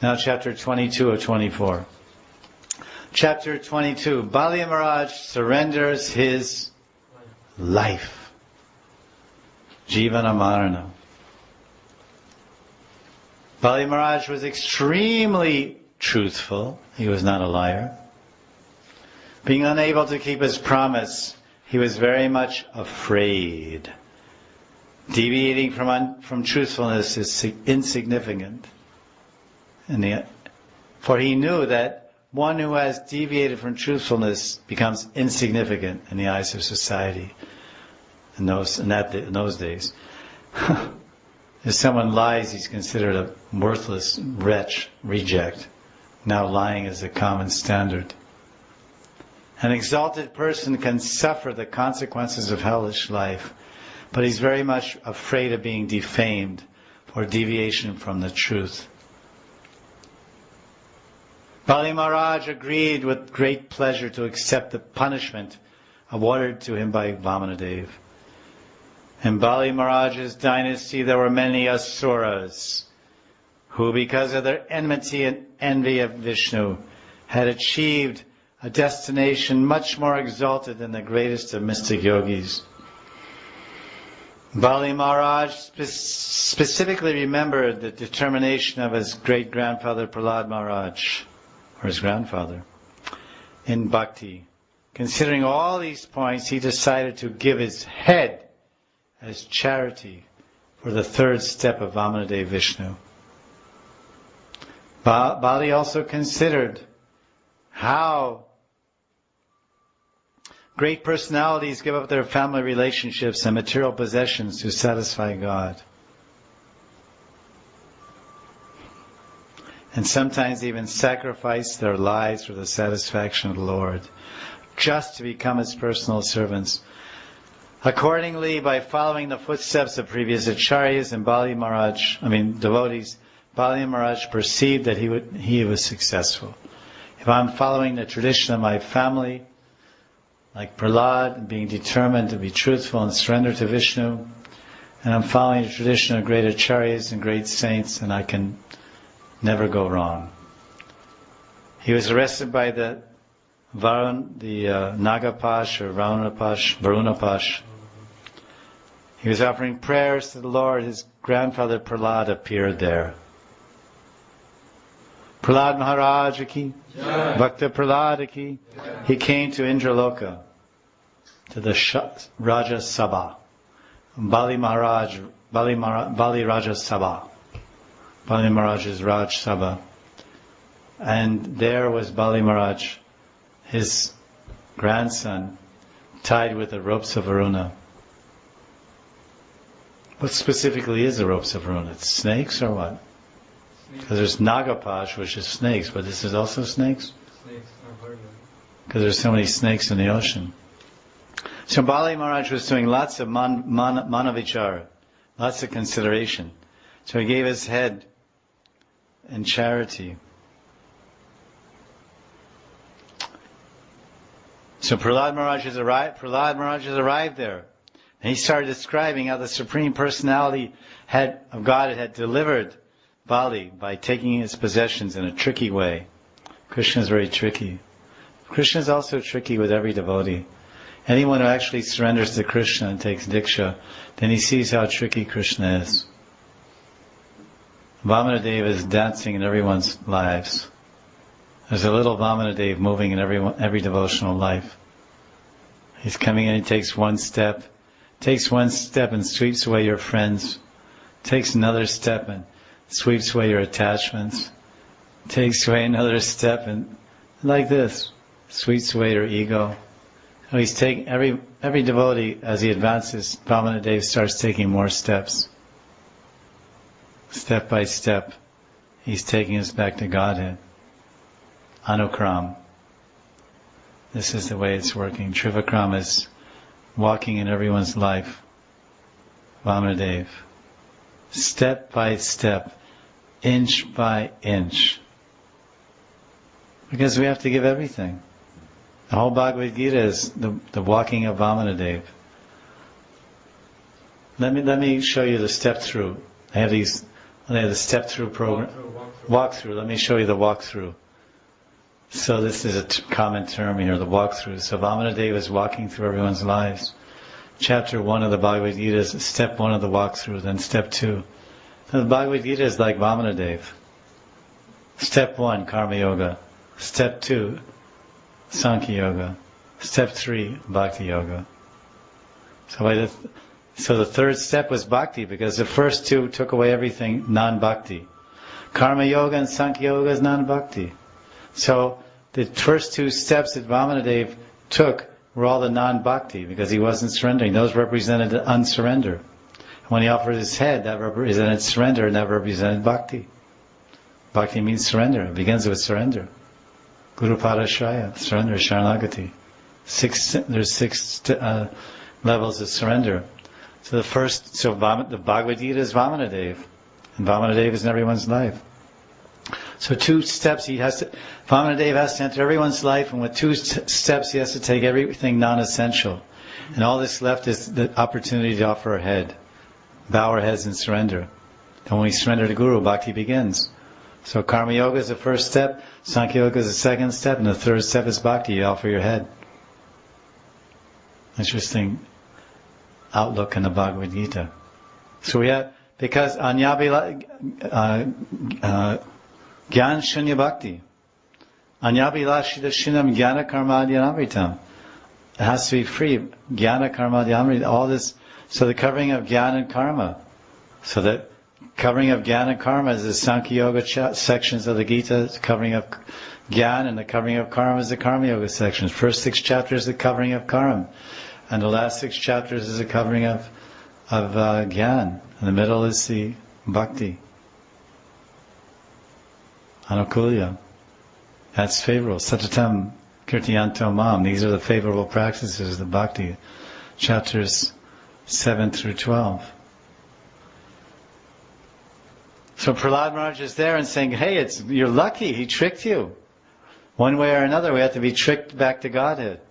Now chapter 22 of 24. Chapter 22. Bali Maharaj surrenders his life. Jivana Marana. Bali Maharaj was extremely truthful. He was not a liar. Being unable to keep his promise, he was very much afraid. Deviating from truthfulness is insignificant. For he knew that one who has deviated from truthfulness becomes insignificant in the eyes of society in those days. If someone lies, he's considered a worthless wretch, reject. Now lying is a common standard. An exalted person can suffer the consequences of hellish life, but he's very much afraid of being defamed for deviation from the truth. Bali Maharaj agreed with great pleasure to accept the punishment awarded to him by Vamanadev. In Bali Maharaj's dynasty there were many asuras who, because of their enmity and envy of Vishnu, had achieved a destination much more exalted than the greatest of mystic yogis. Bali Maharaj specifically remembered the determination of his great-grandfather Prahlad Maharaj, or his grandfather, in bhakti. Considering all these points, he decided to give his head as charity for the third step of Vamanadev Vishnu. Bali also considered how great personalities give up their family relationships and material possessions to satisfy God. And sometimes even sacrifice their lives for the satisfaction of the Lord, just to become His personal servants. Accordingly, by following the footsteps of previous acharyas and devotees, Bali Maharaj perceived that he was successful. If I'm following the tradition of my family, like Prahlad, being determined to be truthful and surrender to Vishnu, and I'm following the tradition of great acharyas and great saints, and I can never go wrong. He was arrested by the Nagapash or Varunapash. He was offering prayers to the Lord. His grandfather Prahlad appeared there. Prahlad Maharaj ki, Bhakta Prahlad ki. He came to Indraloka, to the Raja Sabha. Bali Raja Sabha. Bali Maharaj's Raj Sabha. And there was Bali Maharaj, his grandson, tied with the ropes of Varuna. What specifically is the ropes of Varuna? It's snakes or what? Because there's Nagapash, which is snakes, but this is also snakes? Snakes are hard. Because there's so many snakes in the ocean. So Bali Maharaj was doing lots of manavichara, lots of consideration. So he gave his head in charity. So Prahlad Maharaj has arrived there. And he started describing how the Supreme Personality of God had delivered Bali by taking his possessions in a tricky way. Krishna is very tricky. Krishna is also tricky with every devotee. Anyone who actually surrenders to Krishna and takes Diksha, then he sees how tricky Krishna is. Vamanadev is dancing in everyone's lives. There's a little Vamanadev moving in every devotional life. He's coming in, he takes one step and sweeps away your friends. Takes another step and sweeps away your attachments. Takes away another step and, like this, sweeps away your ego. So he's taking every devotee, as he advances, Vamanadev starts taking more steps. Step by step, he's taking us back to Godhead. Anukram. This is the way it's working. Trivakram is walking in everyone's life. Vamanadev. Step by step, inch by inch. Because we have to give everything. The whole Bhagavad Gita is the walking of Vamanadev. Let me show you the step through. I have these They have the step-through program. Walkthrough. Let me show you the walkthrough. So this is a common term here, the walkthrough. So Vamanadeva is walking through everyone's lives. Chapter 1 of the Bhagavad Gita is step 1 of the walkthrough, then step 2. So the Bhagavad Gita is like Vamanadeva. Step 1, Karma Yoga. Step 2, Sankhya Yoga. Step 3, Bhakti Yoga. So the third step was Bhakti, because the first two took away everything non-Bhakti. Karma Yoga and Sankhya Yoga is non-Bhakti. So the first two steps that Vamanadeva took were all the non-Bhakti, because he wasn't surrendering. Those represented the unsurrender. When he offered his head, that represented surrender, and that represented Bhakti. Bhakti means surrender. It begins with surrender. Guru Padashaya, surrender, Sharanagati. There's six levels of surrender. So the Bhagavad Gita is Vamanadeva, and Vamanadeva is in everyone's life. So 2 steps Vamanadeva has to enter everyone's life, and with 2 steps he has to take everything non-essential. And all that's left is the opportunity to offer our head, bow our heads and surrender. And when we surrender to Guru, Bhakti begins. So Karma Yoga is the first step, Sankhya Yoga is the second step, and the third step is Bhakti, you offer your head. Interesting outlook in the Bhagavad Gita. So we have, because Anyabhila, Gyan Shunya Bhakti, Anyabhilashita Shinam Gyana Karmadyanamritam. It has to be free. Gyana Karmadyanamritam, all this, so the covering of Gyan and Karma. So the covering of Gyan and Karma is the Sankhya Yoga sections of the Gita, the covering of Gyan, and the covering of Karma is the Karma Yoga sections. First 6 chapters the covering of Karma. And the last 6 chapters is a covering of Gyan. In the middle is the Bhakti. Anukulya. That's favorable. Satatam Kirtiyanto Mam. These are the favorable practices of the Bhakti. Chapters 7 through 12. So Prahlad Maharaj is there and saying, hey, you're lucky, he tricked you. One way or another we have to be tricked back to Godhead.